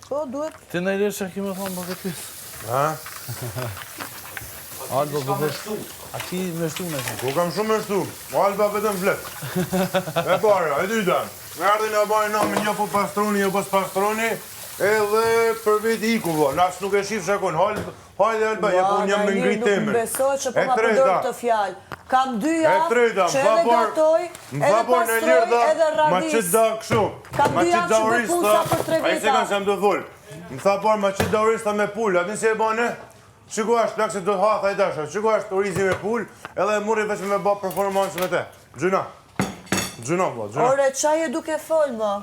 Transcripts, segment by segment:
Po, duhet. Ti në lirë që kime thonë për këtë pysë. Ha? Alba bëdhesh, a ki me shtu në shumë? Po kam shumë me shtu, Alba vetëm flet. E para, e dyta. Në ardhin e bajnë namin jo po pastroni, jo pas pastroni, edhe për veti iku vo. Nas nuk e shif shakon, hajde Alba, je po jam me ngrit temën. Nuk besoj që po ma përdor këtë fjalë. Kam 2 javë që edhe gatoj, edhe pastroj, edhe radis. Ma që da këshu. Kam 2 javë që bë pusa për 3 veta. A i se kanë se më do thull. Më tha par, ma që da orista me pull, atin se e bane? Shiko ashtë, plak se do hatha i dasha, shiko ashtë orizi me pull, edhe muri veç me ba performansë me te. Gjuna. Gjuna, po, gjuna. Ore, qaj e duke fol, ma?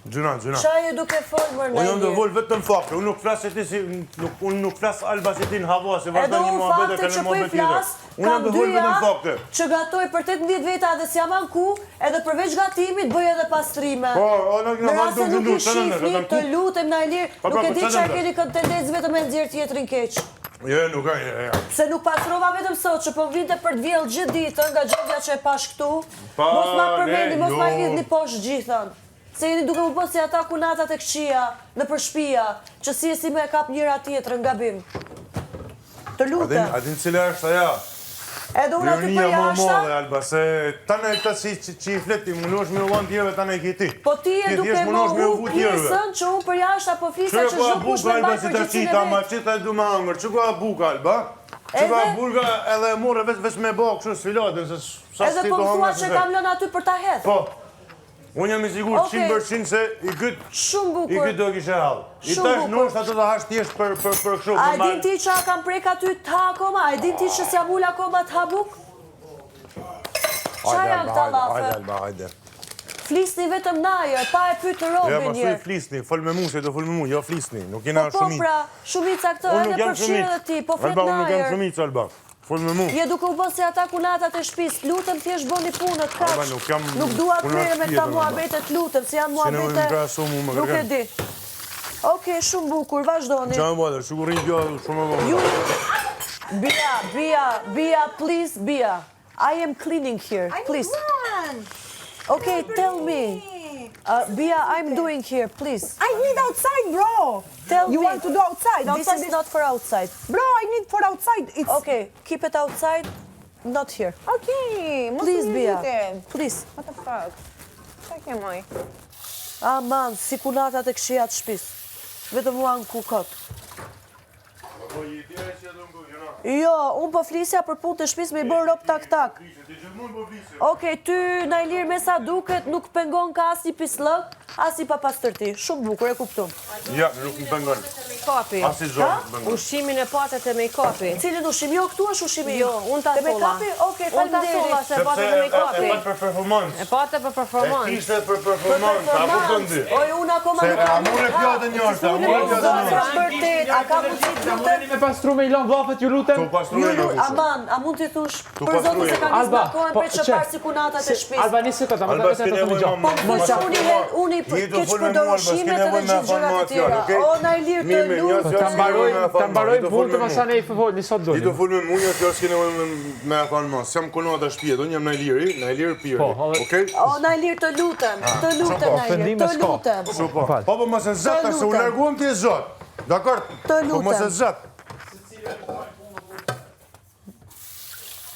Gjuna. Qaj e duke fol, mërë në Unë jam do volë vetëm fakte, unë nuk flasë si ti si, unë nuk flasë Alba si ti në hava, se vazhda një muhabet e ka në muhabet tjetër. Unë jam do volë vetëm fakte. Që gatoj për 18 veta dhe si jam anku, edhe përveç gatimit bëj edhe pastrime. Po, në rase nuk i shifni, të lutem në Ilir, nuk e di që keni këtë tendencë vetëm e nxjerrë tjetrin keq. Jo, nuk ka, ja. Se nuk pastrova vetëm sot, që po vinte për të vjellë gjithë ditën, nga gjendja që e pash këtu, mos ma përmendi, mos ma hidhni poshtë gjithën. Se jeni duke më po si ata kunatat e këqia, në përshpia, që si e si me e kap njëra tjetër nga bim. Të lutem. Adin cila është aja? Edhe unë aty për jashta. Alba, se tane e këta që i fleti, mundosh me uvan tjeve, tane e kjeti. Po ti e duke më hu pjesën që unë për jashta po flisa që zhë kush me mbaj përgjithsin e vetë. Ma qita e du me angër, që ka buka, Alba? Që ka buka edhe mure veç me bo kështu sfilatën, se sa edhe po më thua që kam lënë aty për ta hedhë. Po, unë jam i sigur 100% se i këtë do kishe halë. I tash nështë ato të hash tjesht për kështu. A e din ti që a kam prek aty të ha akoma? A e din ti që si amull akoma të ha buk? Qa janë këta lafe? Hajde, Alba, hajde. Flisni vetëm najer, pa e pytë Robin njerë. Ja, ma flisni, fol me mu, se do fol me mu, jo flisni, nuk jena shumit. Po pra, shumica këtë, edhe përshirë dhe ti, po flet najer. Alba, unë nuk jam najer. shumit, Alba. Fol me mu. Je duke u bën si ata kunatat e shtëpis, lutem thjesht bëni punët kaq. Nuk dua të merrem me këta muhabetet, lutem, se janë muhabete. Nuk e di. Okej, shumë bukur, vazhdoni. Çfarë bëhet? Sigurisht jo shumë e vogël. Bia, please, Bia. I am cleaning here, please. Okay, tell me. Bia, I'm doing here, please. I need outside, bro. Tell me. You want to do outside? This is not for outside. Bro, I need for outside. It's... Okay, keep it outside, not here. Okay, please, Bia. Please. What the fuck? Çka ke moj? Aman, si kunatat e këqija të shtëpis. Vetëm mua në kukot. Jo, unë po flisja për punë të shtëpis me i bërë rob tak-tak. Okej, ty në Ilir me sa duket nuk pengon ka as një pislëk, as një papastërti. Shumë bukur, e kuptum. Ja, nuk më pengon. Make-upi. As i zhorë më pengon. Ushqimin e patet e make-upi. Cilin ushqim? Jo, këtu është ushqimi. Jo, unë ta sola. Okej, Unë ta sola se patet e make-upi. E patë për performans. E patet për performans. E kishte për performans, a ku bëndi? Oj, unë akoma nuk kam amur e pjatë njërë, amur e pjatë njërë. A ka mundësi të lutem? Me pastru me ilon vlafet, ju lutem. Aman, a mund t'i thush për zotë se ka njës markohen për që parë si kunatat e shpis? Alba, një sekund, a më të të një gjohë. Po, që unë i keq përdor ushqimet edhe gjithë gjërat e tjera. O, na i lirë të lutë. Të mbaroj punë të masane i fëvoj, një sot dojnë. Ti do full me mu, një që s'ke nevoj me e thonë mas. Jam kunat e shpijet, unë jam na i lirë pire. O, na i lirë të lutem, na i lirë, të lutem. Po, mas e zëtë, se u larguam ti e zëtë. Dakor? Po, mas e zëtë.